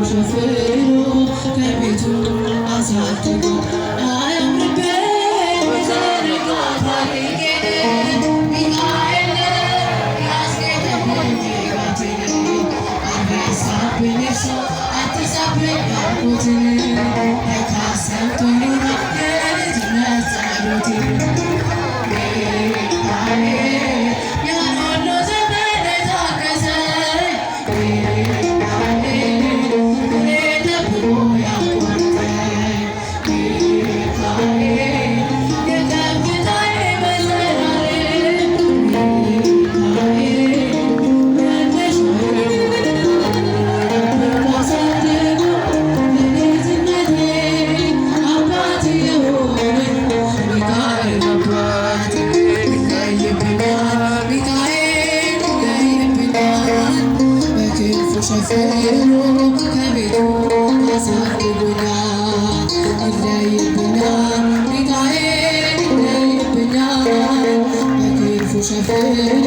ሸፍኖ ከቤቱ አሳድጎ አያምርበት ቢዘረጋ ታሪኬን ሚካኤል ያስጌጠብኝ ሕይወቴን አልረሳብኝ እርሱ አትርሳብኝ ያልኩትን ለካስ ሰምቶኝ ኖሯል የልጅነት ጸሎቴን ያን ሁሉ ዘመን የታገሰኝ ሸፍኖ ከቤቱ አሳድጎኛል። ይለይብኛል ሚካኤል ይለይብኛል በክንፉ ሸፍኖ